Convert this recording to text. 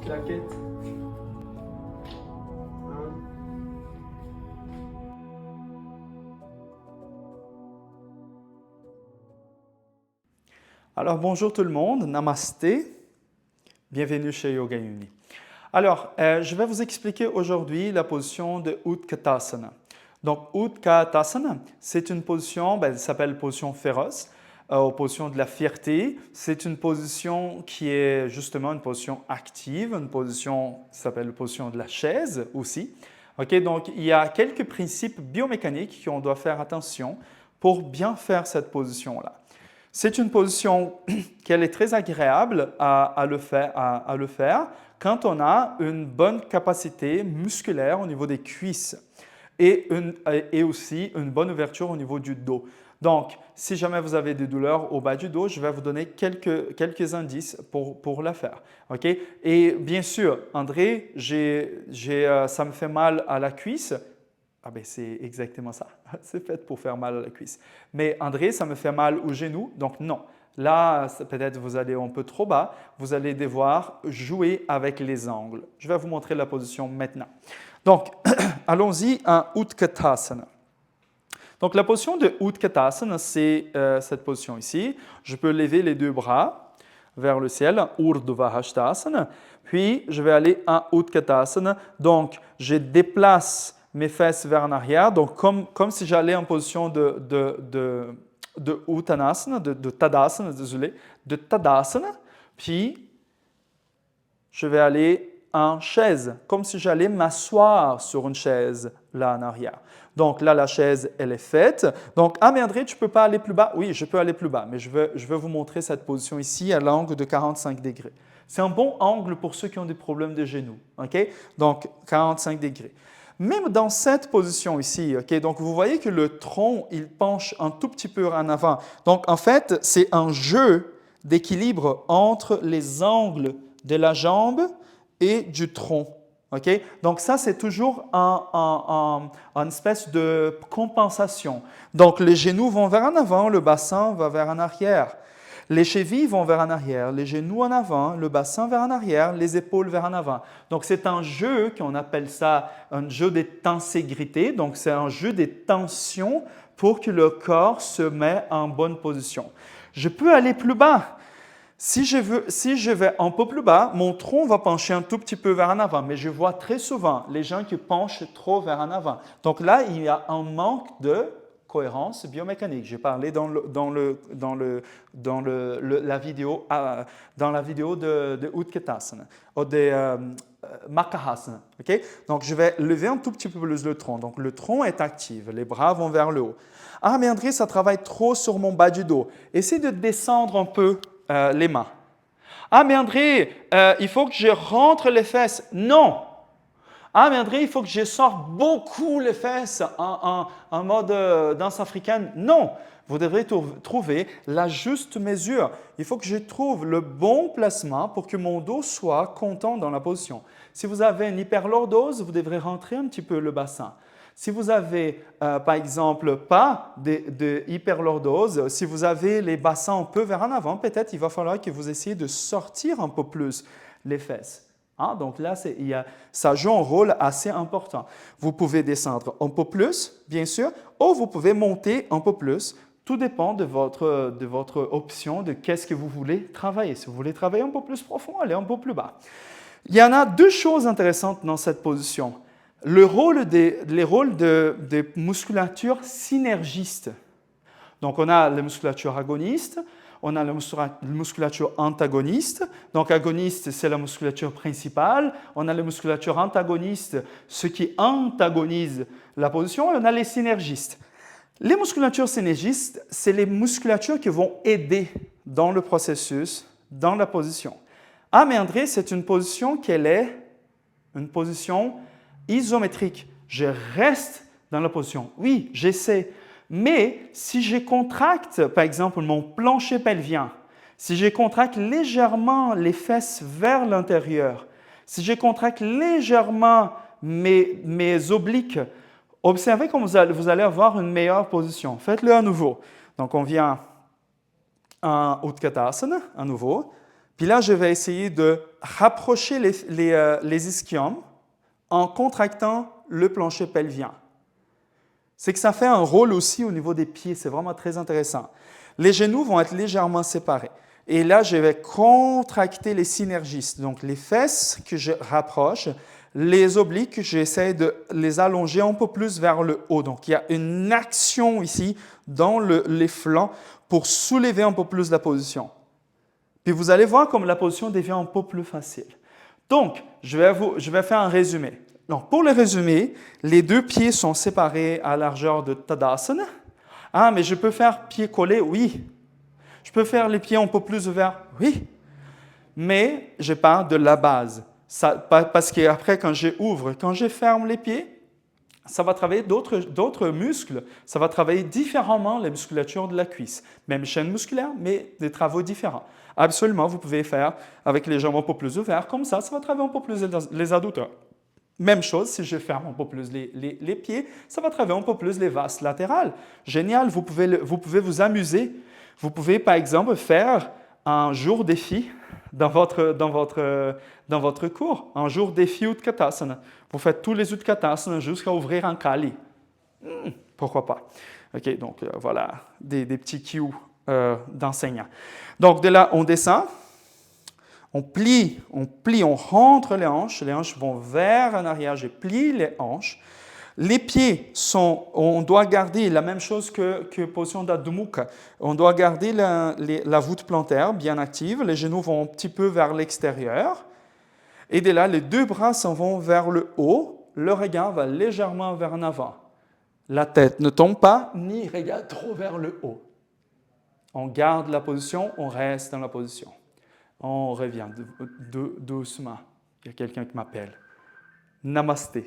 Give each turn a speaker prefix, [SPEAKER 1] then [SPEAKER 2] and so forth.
[SPEAKER 1] Claquette. Alors, bonjour tout le monde, namasté, bienvenue chez Yoga Uni. Alors, je vais vous expliquer aujourd'hui la position de Utkatasana. Donc, Utkatasana, c'est une position, elle s'appelle position féroce, position de la fierté. C'est une position qui est justement une position active, une position qui s'appelle position de la chaise aussi. Okay, donc, il y a quelques principes biomécaniques qu'on doit faire attention pour bien faire cette position-là. C'est une position qui est très agréable à le faire quand on a une bonne capacité musculaire au niveau des cuisses et aussi une bonne ouverture au niveau du dos. Donc, si jamais vous avez des douleurs au bas du dos, je vais vous donner quelques indices pour la faire. Okay? Et bien sûr, André, ça me fait mal à la cuisse. Ah ben c'est exactement ça. C'est fait pour faire mal à la cuisse. Mais André, ça me fait mal au genou, donc non. Là, peut-être vous allez un peu trop bas. Vous allez devoir jouer avec les angles. Je vais vous montrer la position maintenant. Donc, allons-y à Utkatasana. Donc, la position de Utkatasana, c'est cette position ici. Je peux lever les deux bras vers le ciel, Urdhva Hastasana. Puis, je vais aller à Utkatasana. Donc, je déplace mes fesses vers en arrière, donc comme si j'allais en position de Uttanasana, de Tadasana, désolé, de Tadasana, puis je vais aller en chaise, comme si j'allais m'asseoir sur une chaise là en arrière. Donc là, la chaise, elle est faite. Donc, ah mais André, tu ne peux pas aller plus bas? Oui, je peux aller plus bas, mais je vais vous montrer cette position ici à l'angle de 45 degrés. C'est un bon angle pour ceux qui ont des problèmes de genoux. Okay? Donc, 45 degrés. Même dans cette position ici, okay, donc vous voyez que le tronc, il penche un tout petit peu en avant. Donc, en fait, c'est un jeu d'équilibre entre les angles de la jambe et du tronc. Okay? Donc, ça, c'est toujours une espèce de compensation. Donc, les genoux vont vers en avant, le bassin va vers en arrière. Les chevilles vont vers en arrière, les genoux en avant, le bassin vers en arrière, les épaules vers en avant. Donc, c'est un jeu qu'on appelle ça un jeu des tenségrité. Donc, c'est un jeu des tensions pour que le corps se mette en bonne position. Je peux aller plus bas. Si je vais un peu plus bas, mon tronc va pencher un tout petit peu vers en avant. Mais je vois très souvent les gens qui penchent trop vers en avant. Donc là, il y a un manque de cohérence biomécanique. J'ai parlé dans la vidéo de Utkatasana, ou de Makahasana. Okay? Donc, je vais lever un tout petit peu plus le tronc. Donc, le tronc est actif, les bras vont vers le haut. Ah, mais André, ça travaille trop sur mon bas du dos. Essaye de descendre un peu les mains. Ah, mais André, il faut que je rentre les fesses. Non! Ah, mais André, il faut que je sorte beaucoup les fesses en mode danse africaine. Non, vous devrez trouver la juste mesure. Il faut que je trouve le bon placement pour que mon dos soit content dans la position. Si vous avez une hyperlordose, vous devrez rentrer un petit peu le bassin. Si vous avez, par exemple, pas de hyperlordose, si vous avez les bassins un peu vers en avant, peut-être il va falloir que vous essayiez de sortir un peu plus les fesses. Hein? Donc là, ça joue un rôle assez important. Vous pouvez descendre un peu plus, bien sûr, ou vous pouvez monter un peu plus. Tout dépend de votre option, de qu'est-ce que vous voulez travailler. Si vous voulez travailler un peu plus profond, allez un peu plus bas. Il y en a deux choses intéressantes dans cette position. Les rôles de musculature synergiste. Donc, on a la musculature agoniste, on a la musculature antagoniste. Donc, agoniste, c'est la musculature principale. On a la musculature antagoniste, ce qui antagonise la position. Et on a les synergistes. Les musculatures synergistes, c'est les musculatures qui vont aider dans le processus, dans la position. Ah, mais André, c'est une position qu'elle est une position isométrique. Je reste dans la position. Oui, j'essaie. Mais si je contracte, par exemple, mon plancher pelvien, si je contracte légèrement les fesses vers l'intérieur, si je contracte légèrement mes obliques, observez comme vous allez avoir une meilleure position. Faites-le à nouveau. Donc, on vient en Utkatasana, à nouveau. Puis là, je vais essayer de rapprocher les ischiums en contractant le plancher pelvien. C'est que ça fait un rôle aussi au niveau des pieds, c'est vraiment très intéressant. Les genoux vont être légèrement séparés. Et là, je vais contracter les synergistes, donc les fesses que je rapproche, les obliques, j'essaie de les allonger un peu plus vers le haut. Donc, il y a une action ici dans les flancs pour soulever un peu plus la position. Puis vous allez voir comme la position devient un peu plus facile. Donc, je vais faire un résumé. Donc, pour le résumé, les deux pieds sont séparés à largeur de Tadasana. Ah, mais je peux faire pieds collés? Oui. Je peux faire les pieds un peu plus ouverts? Oui. Mais je pars de la base. Parce qu'après, quand je ferme les pieds, ça va travailler d'autres muscles. Ça va travailler différemment les musculatures de la cuisse. Même chaîne musculaire, mais des travaux différents. Absolument, vous pouvez faire avec les jambes un peu plus ouvertes. Comme ça va travailler un peu plus les adducteurs. Même chose, si je ferme un peu plus les pieds, ça va travailler un peu plus les vastes latérales. Génial, vous pouvez vous amuser. Vous pouvez, par exemple, faire un jour défi dans votre cours, un jour défi Utkatasana. Vous faites tous les Utkatasana jusqu'à ouvrir un Kali. Pourquoi pas? OK, donc voilà, des petits cues d'enseignants. Donc de là, on descend. On plie, on rentre les hanches vont vers en arrière, je plie les hanches. Les pieds on doit garder la même chose que position d'Adho Mukha. On doit garder la voûte plantaire bien active, les genoux vont un petit peu vers l'extérieur. Et de là, les deux bras s'en vont vers le haut, le regard va légèrement vers en avant. La tête ne tombe pas, ni regarde trop vers le haut. On garde la position, on reste dans la position. On revient doucement. Il y a quelqu'un qui m'appelle. Namasté.